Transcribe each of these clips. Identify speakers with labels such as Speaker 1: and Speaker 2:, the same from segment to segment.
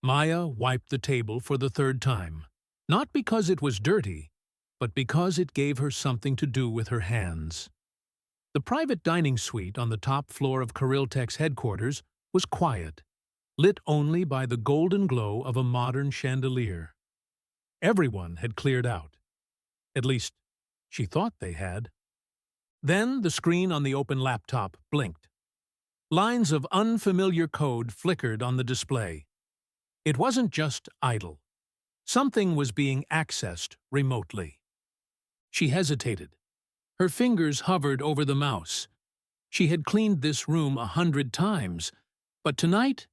Speaker 1: Maya wiped the table for the third time, not because it was dirty, but because it gave her something to do with her hands. The private dining suite on the top floor of Kiriltek's headquarters was quiet, lit only by the golden glow of a modern chandelier. Everyone had cleared out. At least, she thought they had. Then the screen on the open laptop blinked. Lines of unfamiliar code flickered on the display. It wasn't just idle. Something was being accessed remotely. She hesitated. Her fingers hovered over the mouse. She had cleaned this room 100 times, but tonight,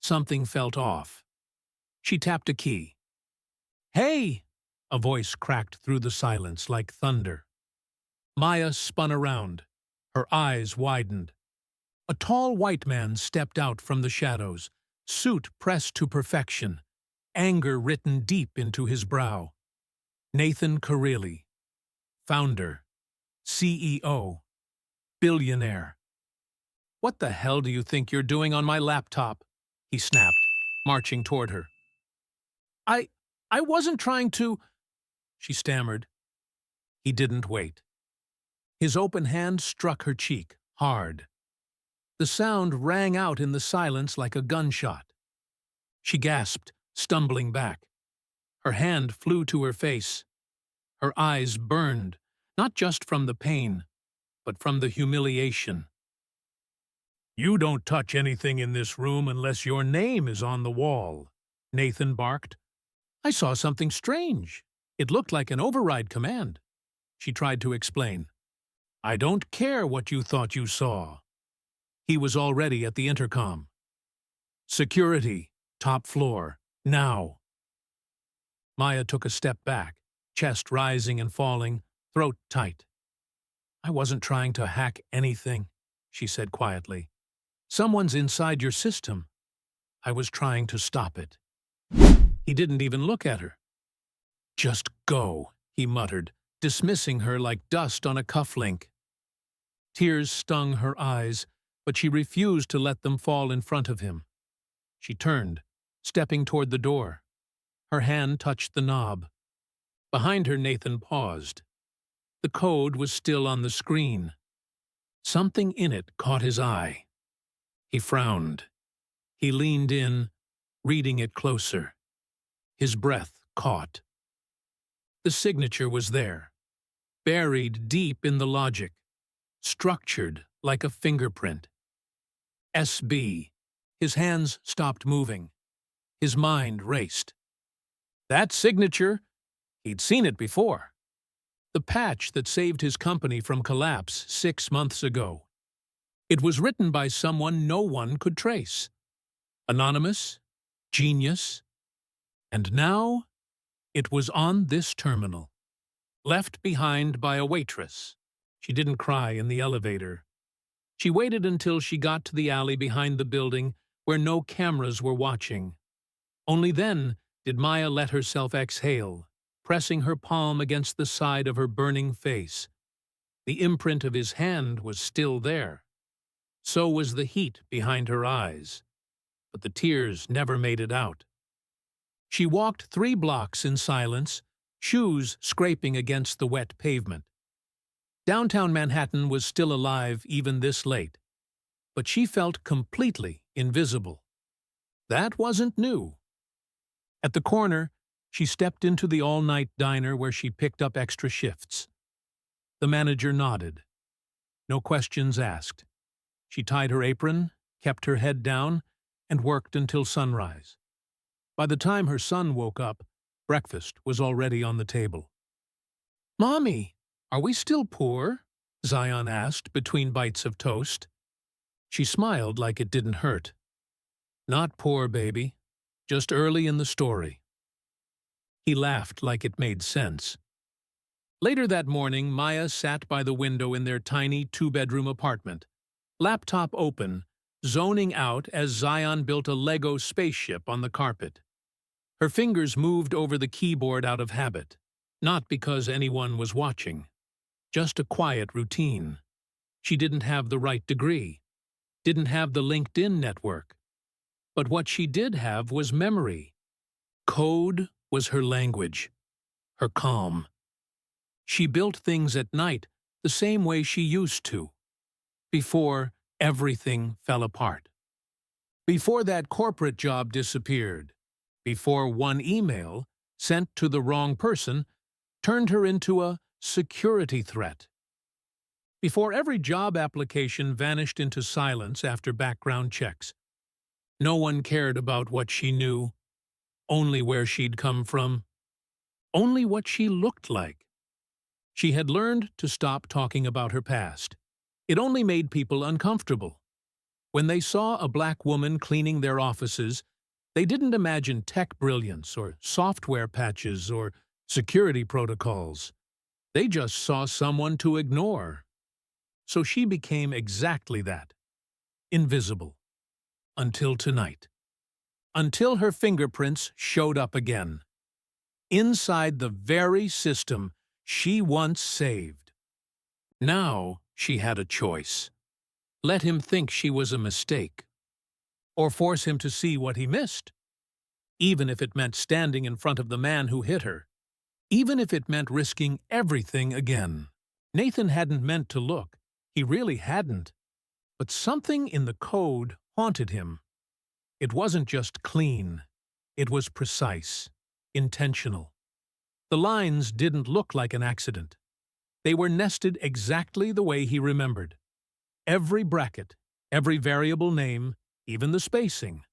Speaker 1: something felt off. She tapped a key. "Hey!" a voice cracked through the silence like thunder. Maya spun around. Her eyes widened. A tall white man stepped out from the shadows, suit pressed to perfection, anger written deep into his brow. Nathan Kirili, founder, CEO, billionaire. "What the hell do you think you're doing on my laptop?" he snapped, marching toward her. I wasn't trying to," she stammered. He didn't wait. His open hand struck her cheek, hard. The sound rang out in the silence like a gunshot. She gasped, stumbling back. Her hand flew to her face. Her eyes burned, not just from the pain, but from the humiliation. "You don't touch anything in this room unless your name is on the wall," Nathan barked. "I saw something strange. It looked like an override command," she tried to explain. "I don't care what you thought you saw." He was already at the intercom. "Security, top floor, now." Maya took a step back, chest rising and falling, throat tight. "I wasn't trying to hack anything," she said quietly. "Someone's inside your system. I was trying to stop it." He didn't even look at her. "Just go," he muttered, dismissing her like dust on a cufflink. Tears stung her eyes, but she refused to let them fall in front of him. She turned, stepping toward the door. Her hand touched the knob. Behind her, Nathan paused. The code was still on the screen. Something in it caught his eye. He frowned. He leaned in, reading it closer. His breath caught. The signature was there, buried deep in the logic, structured like a fingerprint. SB. His hands stopped moving. His mind raced. That signature, he'd seen it before. The patch that saved his company from collapse 6 months ago. It was written by someone no one could trace. Anonymous, genius, and now it was on this terminal. Left behind by a waitress. She didn't cry in the elevator. She waited until she got to the alley behind the building where no cameras were watching. Only then did Maya let herself exhale, pressing her palm against the side of her burning face. The imprint of his hand was still there. So was the heat behind her eyes. But the tears never made it out. She walked 3 blocks in silence, shoes scraping against the wet pavement. Downtown Manhattan was still alive even this late, but she felt completely invisible. That wasn't new. At the corner, she stepped into the all-night diner where she picked up extra shifts. The manager nodded. No questions asked. She tied her apron, kept her head down, and worked until sunrise. By the time her son woke up, breakfast was already on the table. "Mommy, are we still poor?" Zion asked between bites of toast. She smiled like it didn't hurt. "Not poor, baby. Just early in the story." He laughed like it made sense. Later that morning, Maya sat by the window in their tiny 2-bedroom apartment, laptop open, zoning out as Zion built a Lego spaceship on the carpet. Her fingers moved over the keyboard out of habit, not because anyone was watching. Just a quiet routine. She didn't have the right degree, didn't have the LinkedIn network. But what she did have was memory. Code was her language, her calm. She built things at night the same way she used to, before everything fell apart. Before that corporate job disappeared. Before one email, sent to the wrong person, turned her into a security threat. Before every job application vanished into silence after background checks. No one cared about what she knew, only where she'd come from, only what she looked like. She had learned to stop talking about her past. It only made people uncomfortable. When they saw a black woman cleaning their offices, they didn't imagine tech brilliance or software patches or security protocols. They just saw someone to ignore. So she became exactly that, invisible. Until tonight. Until her fingerprints showed up again. Inside the very system she once saved. Now she had a choice. Let him think she was a mistake, or force him to see what he missed, even if it meant standing in front of the man who hit her, even if it meant risking everything again. Nathan hadn't meant to look. He really hadn't. But something in the code haunted him. It wasn't just clean. It was precise, intentional. The lines didn't look like an accident. They were nested exactly the way he remembered. Every bracket, every variable name, even the spacing.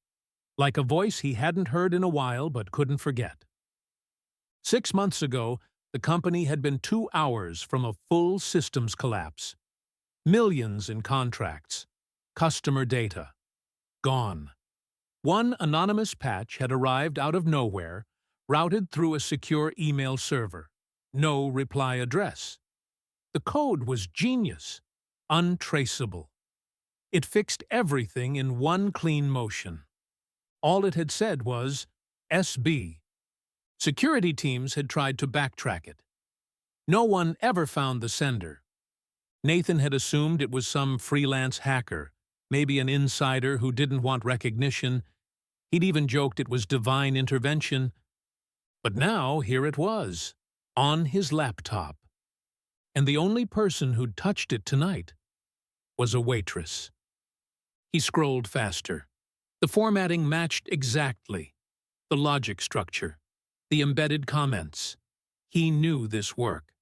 Speaker 1: Like a voice he hadn't heard in a while but couldn't forget. 6 months ago, the company had been 2 hours from a full systems collapse. Millions in contracts. Customer data. Gone. One anonymous patch had arrived out of nowhere, routed through a secure email server. No reply address. The code was genius. Untraceable. It fixed everything in one clean motion. All it had said was, SB. Security teams had tried to backtrack it. No one ever found the sender. Nathan had assumed it was some freelance hacker, maybe an insider who didn't want recognition. He'd even joked it was divine intervention. But now here it was, on his laptop. And the only person who'd touched it tonight was a waitress. He scrolled faster. The formatting matched exactly. The logic structure. The embedded comments. He knew this work.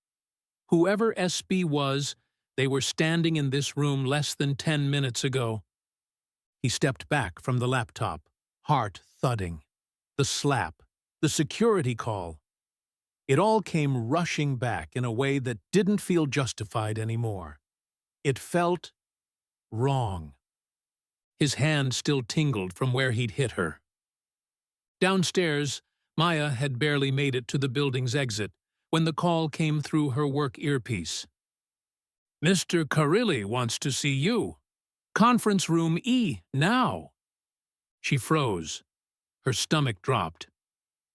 Speaker 1: Whoever SB was, they were standing in this room less than 10 minutes ago. He stepped back from the laptop, heart thudding. The slap. The security call. It all came rushing back in a way that didn't feel justified anymore. It felt wrong. His hand still tingled from where he'd hit her. Downstairs, Maya had barely made it to the building's exit when the call came through her work earpiece. Mr. Carilli wants to see you. Conference room E, now. She froze. Her stomach dropped.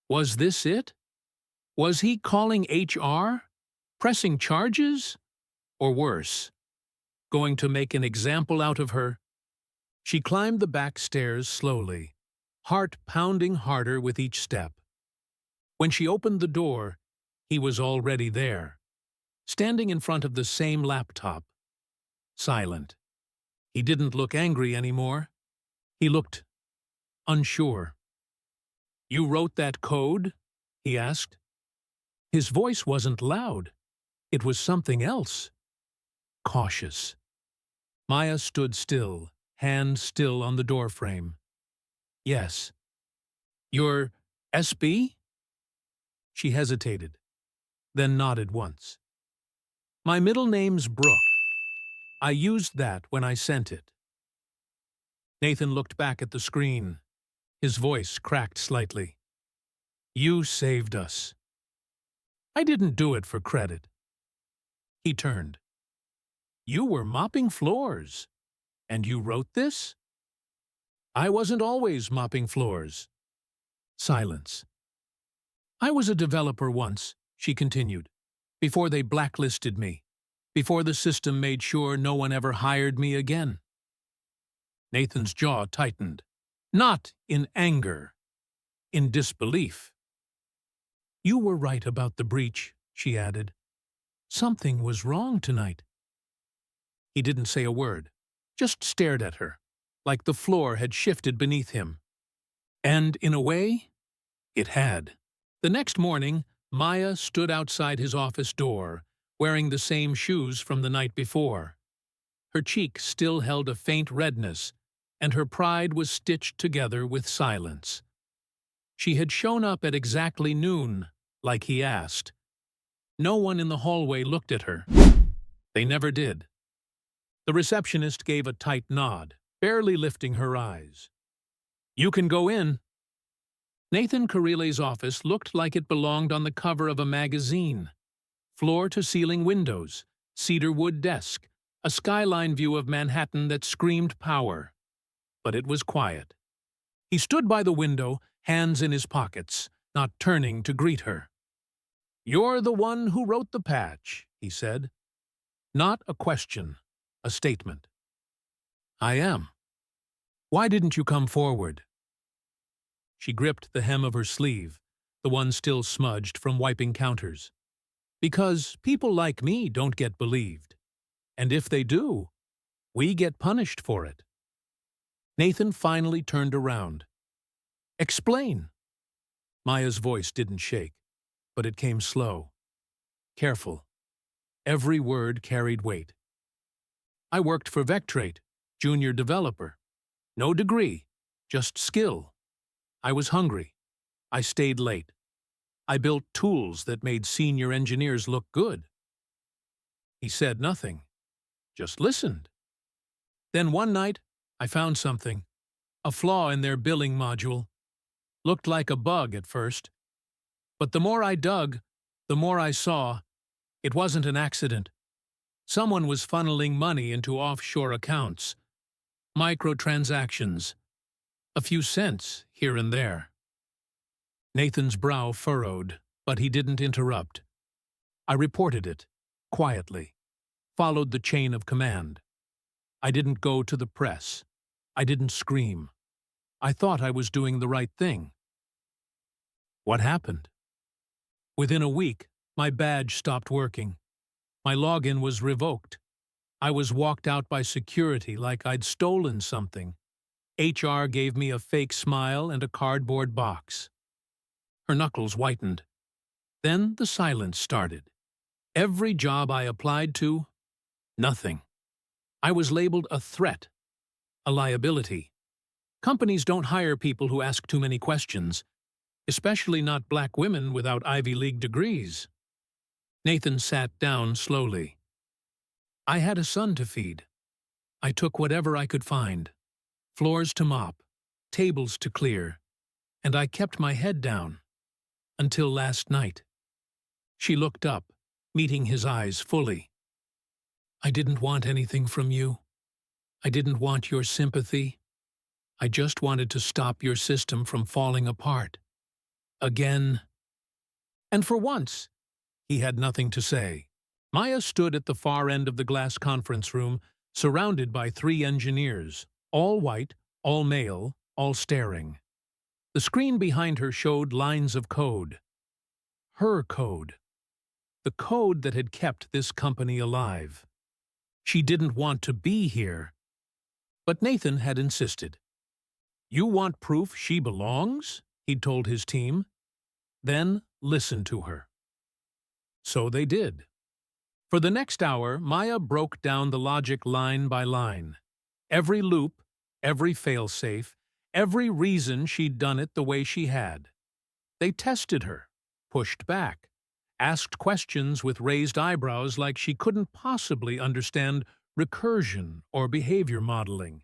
Speaker 1: Was this it? Was he calling HR? Pressing charges? Or worse, going to make an example out of her? She climbed the back stairs slowly, heart pounding harder with each step. When she opened the door, he was already there, standing in front of the same laptop, silent. He didn't look angry anymore. He looked unsure. You wrote that code? He asked. His voice wasn't loud. It was something else. Cautious. Maya stood still, hand still on the doorframe. Yes. You're SB? She hesitated, then nodded once. My middle name's Brooke. I used that when I sent it. Nathan looked back at the screen. His voice cracked slightly. You saved us. I didn't do it for credit. He turned. You were mopping floors. And you wrote this? I wasn't always mopping floors. Silence. I was a developer once, she continued, before they blacklisted me, before the system made sure no one ever hired me again. Nathan's jaw tightened. Not in anger, in disbelief. "You were right about the breach," she added. "Something was wrong tonight." He didn't say a word, just stared at her, like the floor had shifted beneath him. And in a way, it had. The next morning, Maya stood outside his office door, wearing the same shoes from the night before. Her cheek still held a faint redness, and her pride was stitched together with silence. She had shown up at exactly noon, like he asked. No one in the hallway looked at her. They never did. The receptionist gave a tight nod, barely lifting her eyes. "You can go in." Nathan Carrile's office looked like it belonged on the cover of a magazine. Floor-to-ceiling windows, cedar wood desk, a skyline view of Manhattan that screamed power. But it was quiet. He stood by the window, hands in his pockets, not turning to greet her. "You're the one who wrote the patch," he said. Not a question, a statement. "I am." "Why didn't you come forward?" She gripped the hem of her sleeve, the one still smudged from wiping counters. "Because people like me don't get believed. And if they do, we get punished for it." Nathan finally turned around. "Explain." Maya's voice didn't shake, but it came slow, careful. Every word carried weight. "I worked for Vectrate, junior developer. No degree, just skill. I was hungry. I stayed late. I built tools that made senior engineers look good." He said nothing, just listened. "Then one night, I found something, a flaw in their billing module. Looked like a bug at first. But the more I dug, the more I saw it wasn't an accident. Someone was funneling money into offshore accounts. Microtransactions. A few cents here and there." Nathan's brow furrowed, but he didn't interrupt. "I reported it, quietly. Followed the chain of command. I didn't go to the press. I didn't scream. I thought I was doing the right thing." "What happened?" "Within a week, my badge stopped working. My login was revoked. I was walked out by security like I'd stolen something. HR gave me a fake smile and a cardboard box." Her knuckles whitened. Then the silence started. Every job I applied to, nothing. I was labeled a threat, a liability. Companies don't hire people who ask too many questions, especially not black women without Ivy League degrees. Nathan sat down slowly. "I had a son to feed. I took whatever I could find. Floors to mop, tables to clear, and I kept my head down. Until last night." She looked up, meeting his eyes fully. "I didn't want anything from you. I didn't want your sympathy. I just wanted to stop your system from falling apart. Again." And for once, he had nothing to say. Maya stood at the far end of the glass conference room, surrounded by 3 engineers, all white, all male, all staring. The screen behind her showed lines of code. Her code. The code that had kept this company alive. She didn't want to be here. But Nathan had insisted. "You want proof she belongs?" he'd told his team. "Then listen to her." So they did. For the next hour, Maya broke down the logic line by line. Every loop, every failsafe, every reason she'd done it the way she had. They tested her, pushed back, asked questions with raised eyebrows like she couldn't possibly understand recursion or behavior modeling.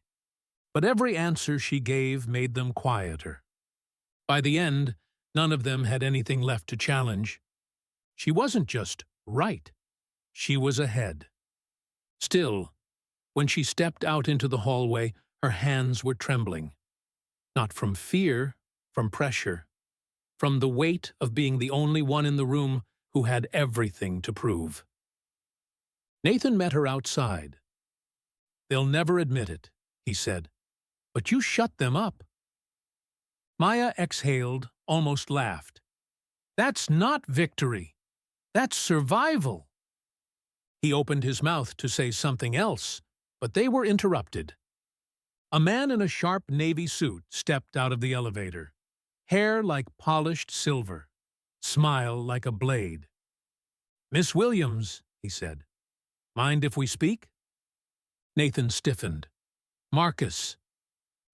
Speaker 1: But every answer she gave made them quieter. By the end, none of them had anything left to challenge. She wasn't just right. She was ahead. Still, when she stepped out into the hallway, her hands were trembling. Not from fear, from pressure. From the weight of being the only one in the room who had everything to prove. Nathan met her outside. "They'll never admit it," he said. "But you shut them up. Maya exhaled, almost laughed. That's not victory. That's survival. He opened his mouth to say something else, but they were interrupted. A man in a sharp navy suit stepped out of the elevator. Hair like polished silver. Smile like a blade. "Miss Williams," he said. "Mind if we speak?" Nathan stiffened. "Marcus."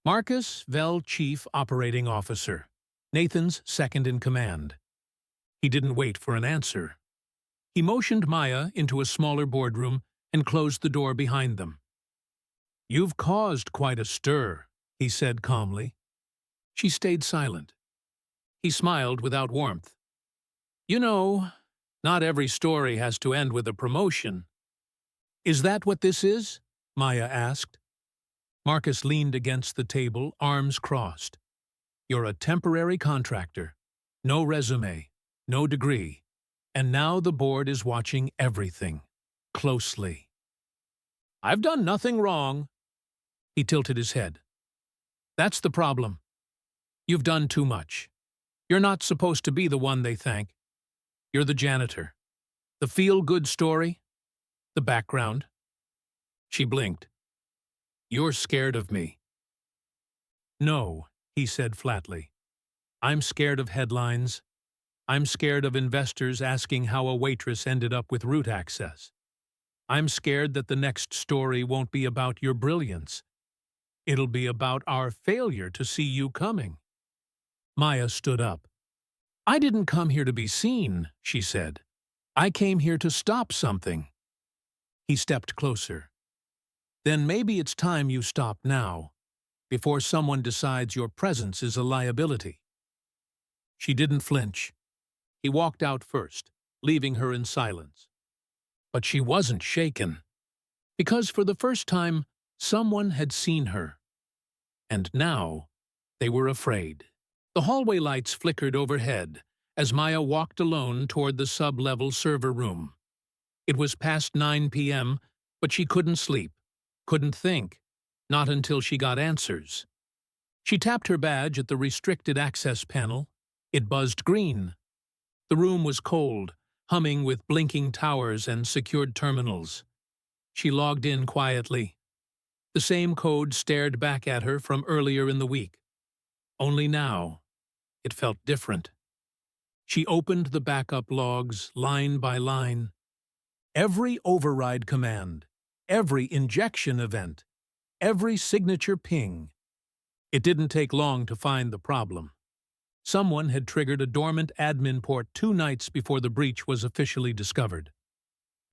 Speaker 1: Marcus Vell, Chief Operating Officer. Nathan's second in command. He didn't wait for an answer. He motioned Maya into a smaller boardroom and closed the door behind them. "You've caused quite a stir," he said calmly. She stayed silent. He smiled without warmth. "You know, not every story has to end with a promotion." "Is that what this is?" Maya asked. Marcus leaned against the table, arms crossed. "You're a temporary contractor. No resume, no degree. And now the board is watching everything. Closely." "I've done nothing wrong." He tilted his head. "That's the problem. You've done too much. You're not supposed to be the one they thank. You're the janitor. The feel-good story. The background." She blinked. "You're scared of me." "No," he said flatly. "I'm scared of headlines. I'm scared of investors asking how a waitress ended up with root access. I'm scared that the next story won't be about your brilliance. It'll be about our failure to see you coming." Maya stood up. "I didn't come here to be seen," she said. "I came here to stop something." He stepped closer. "Then maybe it's time you stop now, before someone decides your presence is a liability." She didn't flinch. He walked out first, leaving her in silence. But she wasn't shaken, because for the first time, someone had seen her. And now, they were afraid. The hallway lights flickered overhead as Maya walked alone toward the sub-level server room. It was past 9 p.m., but she couldn't sleep, couldn't think, not until she got answers. She tapped her badge at the restricted access panel. It buzzed green. The room was cold, humming with blinking towers and secured terminals. She logged in quietly. The same code stared back at her from earlier in the week. Only now, it felt different. She opened the backup logs, line by line. Every override command, every injection event, every signature ping. It didn't take long to find the problem. Someone had triggered a dormant admin port 2 nights before the breach was officially discovered.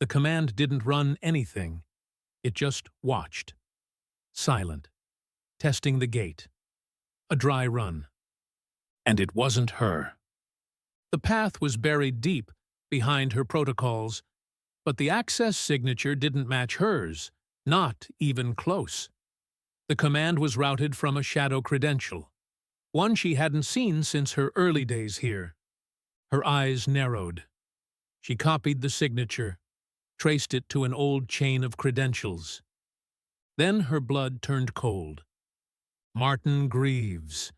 Speaker 1: The command didn't run anything. It just watched. Silent. Testing the gate. A dry run. And it wasn't her. The path was buried deep behind her protocols, but the access signature didn't match hers, not even close. The command was routed from a shadow credential, one she hadn't seen since her early days here. Her eyes narrowed. She copied the signature, traced it to an old chain of credentials. Then her blood turned cold. Martin Greaves.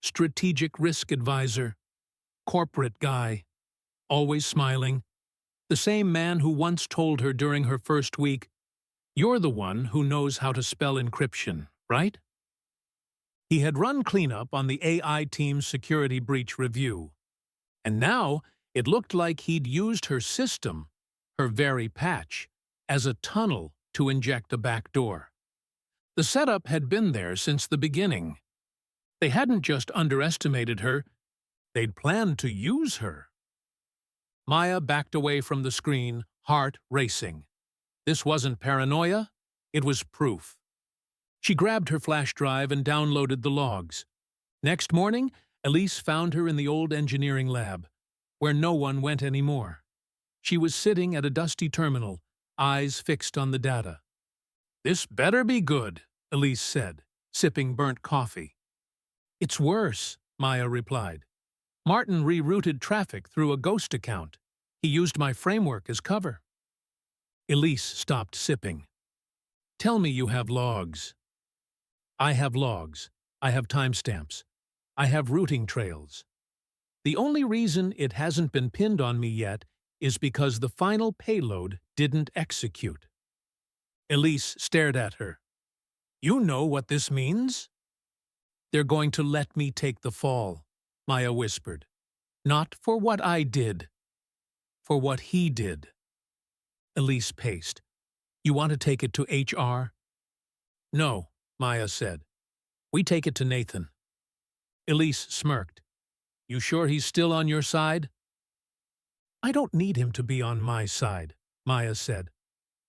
Speaker 1: Strategic risk advisor. Corporate guy. Always smiling. The same man who once told her during her first week, "You're the one who knows how to spell encryption, right?" He had run cleanup on the AI team's security breach review. And now it looked like he'd used her system, her very patch, as a tunnel to inject a backdoor. The setup had been there since the beginning. They hadn't just underestimated her, they'd planned to use her. Maya backed away from the screen, heart racing. This wasn't paranoia, it was proof. She grabbed her flash drive and downloaded the logs. Next morning, Elise found her in the old engineering lab, where no one went anymore. She was sitting at a dusty terminal, eyes fixed on the data. "This better be good," Elise said, sipping burnt coffee. "It's worse," Maya replied. "Martin rerouted traffic through a ghost account. He used my framework as cover." Elise stopped sipping. "Tell me you have logs." "I have logs. I have timestamps. I have routing trails. The only reason it hasn't been pinned on me yet is because the final payload didn't execute. Elise stared at her. You know what this means? They're going to let me take the fall, Maya whispered. Not for what I did, for what he did. Elise paced. You want to take it to HR? No, Maya said. We take it to Nathan. Elise smirked. You sure he's still on your side? I don't need him to be on my side, Maya said.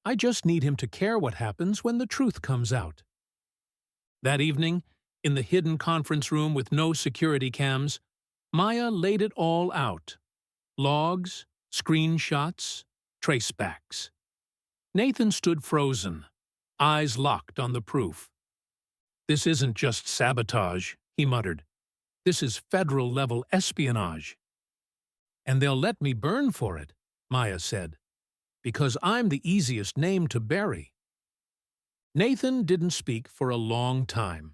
Speaker 1: I just need him to care what happens when the truth comes out. That evening, in the hidden conference room with no security cams, Maya laid it all out. Logs, screenshots, tracebacks. Nathan stood frozen, eyes locked on the proof. This isn't just sabotage, he muttered. This is federal-level espionage. And they'll let me burn for it, Maya said, because I'm the easiest name to bury. Nathan didn't speak for a long time.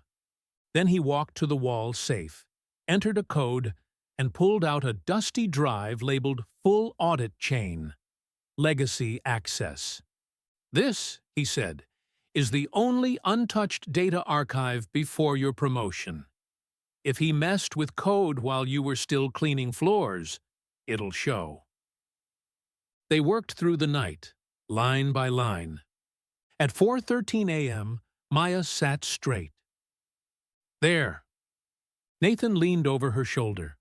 Speaker 1: Then he walked to the wall safe, entered a code, and pulled out a dusty drive labeled Full Audit Chain, Legacy Access. This, he said, is the only untouched data archive before your promotion. If he messed with code while you were still cleaning floors, it'll show. They worked through the night, line by line. At 4:13 a.m., Maya sat straight. There. Nathan leaned over her shoulder.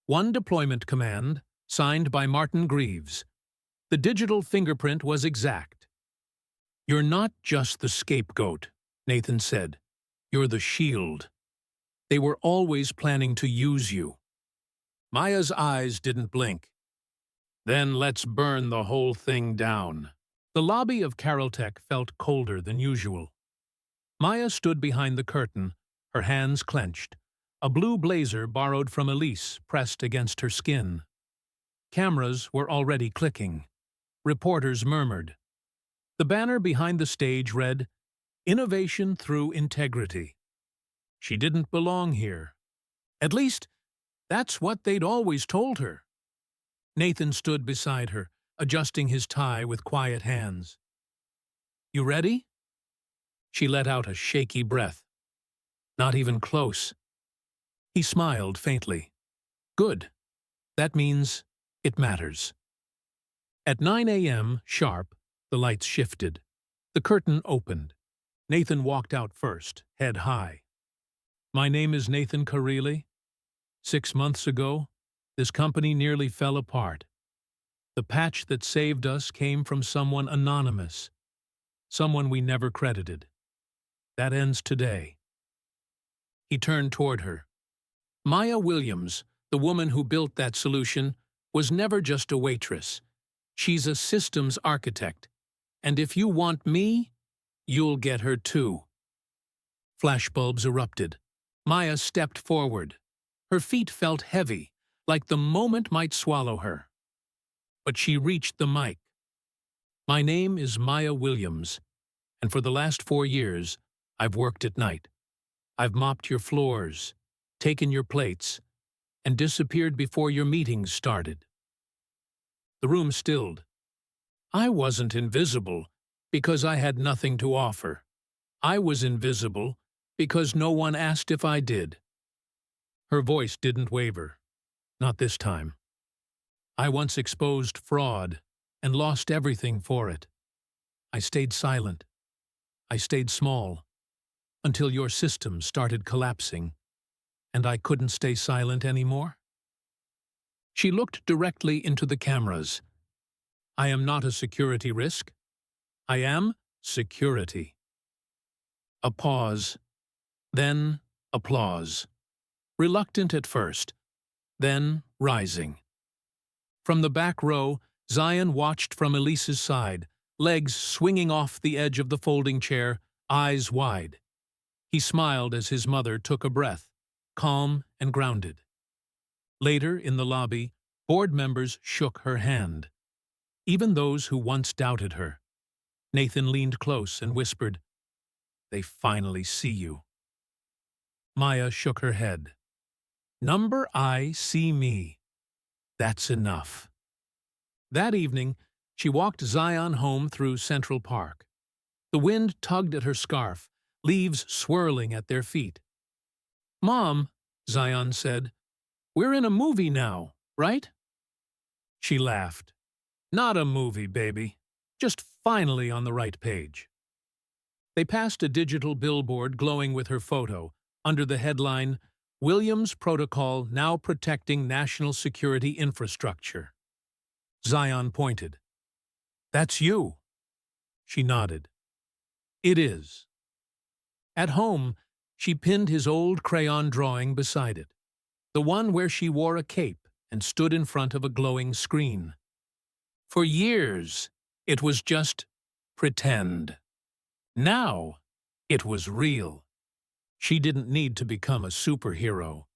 Speaker 1: One deployment command, signed by Martin Greaves. The digital fingerprint was exact. You're not just the scapegoat, Nathan said. You're the shield. They were always planning to use you. Maya's eyes didn't blink. Then let's burn the whole thing down. The lobby of Caroltech felt colder than usual. Maya stood behind the curtain, her hands clenched, a blue blazer borrowed from Elise pressed against her skin. Cameras were already clicking. Reporters murmured. The banner behind the stage read, Innovation through Integrity. She didn't belong here. At least, that's what they'd always told her. Nathan stood beside her, adjusting his tie with quiet hands. You ready? She let out a shaky breath. Not even close. He smiled faintly. Good. That means it matters. At 9 a.m. sharp, the lights shifted. The curtain opened. Nathan walked out first, head high. My name is Nathan Carili. 6 months ago, this company nearly fell apart. The patch that saved us came from someone anonymous, someone we never credited. That ends today. He turned toward her. Maya Williams, the woman who built that solution, was never just a waitress. She's a systems architect. And if you want me, you'll get her too. Flashbulbs erupted. Maya stepped forward. Her feet felt heavy, like the moment might swallow her. But she reached the mic. My name is Maya Williams, and for the last 4 years, I've worked at night. I've mopped your floors, taken your plates, and disappeared before your meetings started. The room stilled. I wasn't invisible because I had nothing to offer. I was invisible because no one asked if I did. Her voice didn't waver. Not this time. I once exposed fraud and lost everything for it. I stayed silent. I stayed small until your system started collapsing, and I couldn't stay silent anymore. She looked directly into the cameras. I am not a security risk. I am security. A pause. Then applause. Reluctant at first, then rising. From the back row, Zion watched from Elise's side, legs swinging off the edge of the folding chair, eyes wide. He smiled as his mother took a breath, calm and grounded. Later, in the lobby, board members shook her hand. Even those who once doubted her. Nathan leaned close and whispered, They finally see you. Maya shook her head. Number I see me. That's enough. That evening, she walked Zion home through Central Park. The wind tugged at her scarf, leaves swirling at their feet. "Mom," Zion said, "we're in a movie now, right?" She laughed. "Not a movie, baby. Just finally on the right page." They passed a digital billboard glowing with her photo, under the headline, "Williams Protocol Now Protecting National Security Infrastructure." Zion pointed. "That's you." She nodded. "It is." At home, she pinned his old crayon drawing beside it, the one where she wore a cape and stood in front of a glowing screen. For years, it was just pretend. Now, it was real. She didn't need to become a superhero.